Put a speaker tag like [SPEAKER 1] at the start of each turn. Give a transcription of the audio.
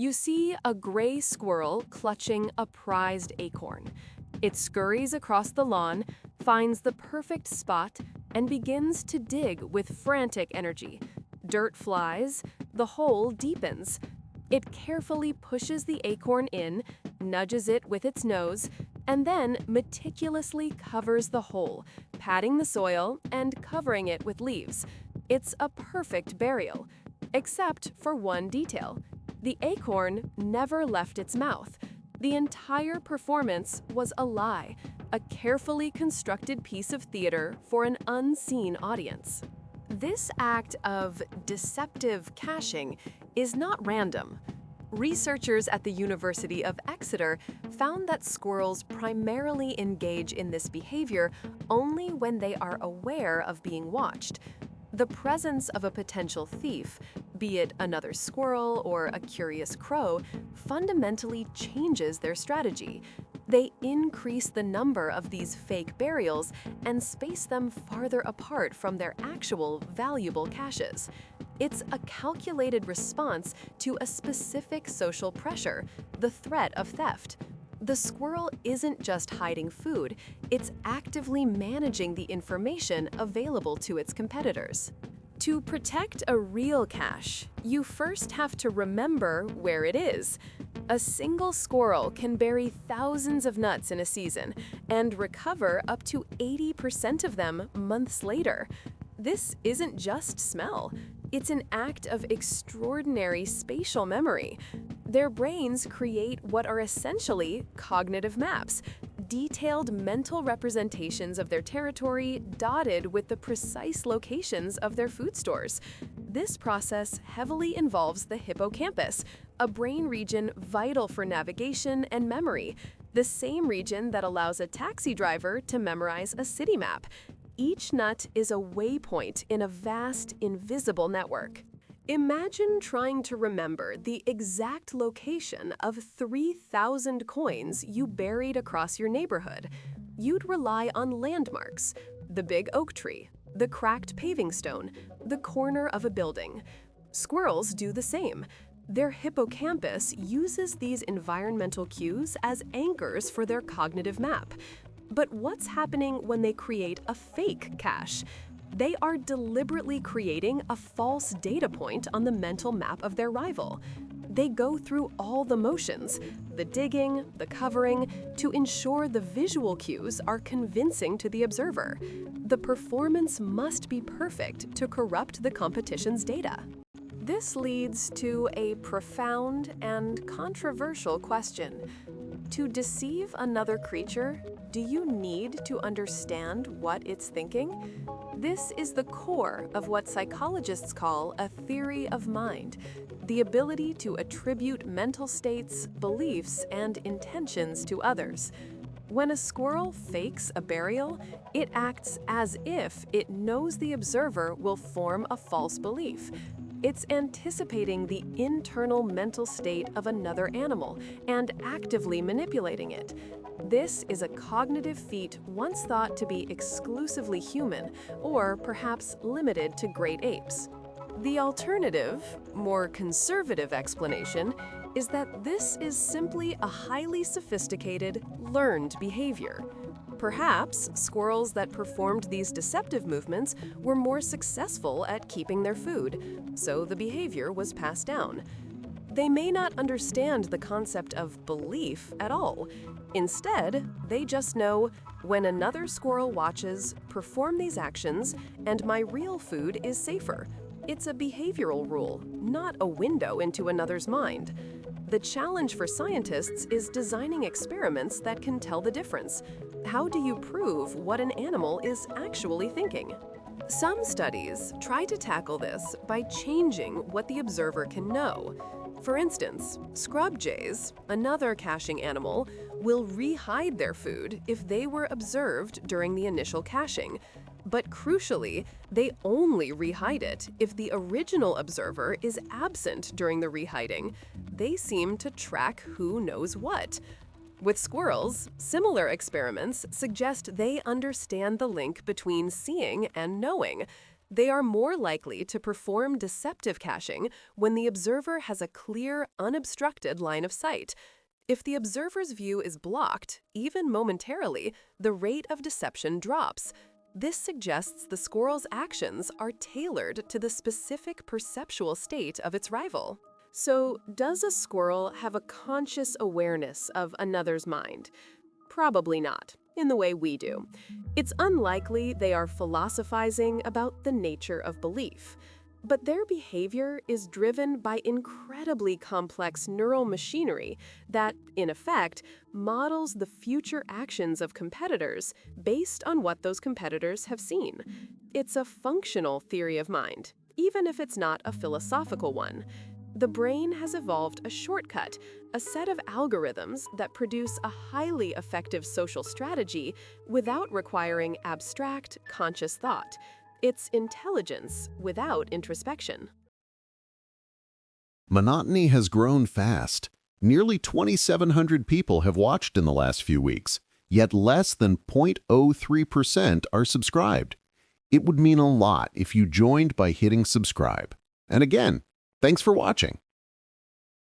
[SPEAKER 1] You see a gray squirrel clutching a prized acorn. It scurries across the lawn, finds the perfect spot, and begins to dig with frantic energy. Dirt flies, the hole deepens. It carefully pushes the acorn in, nudges it with its nose, and then meticulously covers the hole, patting the soil and covering it with leaves. It's a perfect burial, except for one detail. The acorn never left its mouth. The entire performance was a lie, a carefully constructed piece of theater for an unseen audience. This act of deceptive caching is not random. Researchers at the University of Exeter found that squirrels primarily engage in this behavior only when they are aware of being watched. The presence of a potential thief, be it another squirrel or a curious crow, fundamentally changes their strategy. They increase the number of these fake burials and space them farther apart from their actual valuable caches. It's a calculated response to a specific social pressure, the threat of theft. The squirrel isn't just hiding food, it's actively managing the information available to its competitors. To protect a real cache, you first have to remember where it is. A single squirrel can bury thousands of nuts in a season and recover up to 80% of them months later. This isn't just smell. It's an act of extraordinary spatial memory. Their brains create what are essentially cognitive maps, detailed mental representations of their territory dotted with the precise locations of their food stores. This process heavily involves the hippocampus, a brain region vital for navigation and memory, the same region that allows a taxi driver to memorize a city map. Each nut is a waypoint in a vast, invisible network. Imagine trying to remember the exact location of 3,000 coins you buried across your neighborhood. You'd rely on landmarks, the big oak tree, the cracked paving stone, the corner of a building. Squirrels do the same. Their hippocampus uses these environmental cues as anchors for their cognitive map. But what's happening when they create a fake cache? They are deliberately creating a false data point on the mental map of their rival. They go through all the motions, the digging, the covering, to ensure the visual cues are convincing to the observer. The performance must be perfect to corrupt the competition's data. This leads to a profound and controversial question. To deceive another creature, do you need to understand what it's thinking? This is the core of what psychologists call a theory of mind, the ability to attribute mental states, beliefs, and intentions to others. When a squirrel fakes a burial, it acts as if it knows the observer will form a false belief. It's anticipating the internal mental state of another animal and actively manipulating it. This is a cognitive feat once thought to be exclusively human, or perhaps limited to great apes. The alternative, more conservative explanation is that this is simply a highly sophisticated, learned behavior. Perhaps squirrels that performed these deceptive movements were more successful at keeping their food, so the behavior was passed down. They may not understand the concept of belief at all. Instead, they just know, when another squirrel watches, perform these actions, and my real food is safer. It's a behavioral rule, not a window into another's mind. The challenge for scientists is designing experiments that can tell the difference. How do you prove what an animal is actually thinking? Some studies try to tackle this by changing what the observer can know. For instance, scrub jays, another caching animal, will re-hide their food if they were observed during the initial caching. But crucially, they only re-hide it if the original observer is absent during the re-hiding. They seem to track who knows what. With squirrels, similar experiments suggest they understand the link between seeing and knowing. They are more likely to perform deceptive caching when the observer has a clear, unobstructed line of sight. If the observer's view is blocked, even momentarily, the rate of deception drops. This suggests the squirrel's actions are tailored to the specific perceptual state of its rival. So, does a squirrel have a conscious awareness of another's mind? Probably not, in the way we do. It's unlikely they are philosophizing about the nature of belief. But their behavior is driven by incredibly complex neural machinery that, in effect, models the future actions of competitors based on what those competitors have seen. It's a functional theory of mind, even if it's not a philosophical one. The brain has evolved a shortcut, a set of algorithms that produce a highly effective social strategy without requiring abstract, conscious thought. It's intelligence without introspection.
[SPEAKER 2] Monotony has grown fast. Nearly 2,700 people have watched in the last few weeks, yet less than 0.03% are subscribed. It would mean a lot if you joined by hitting subscribe. And again, thanks for watching.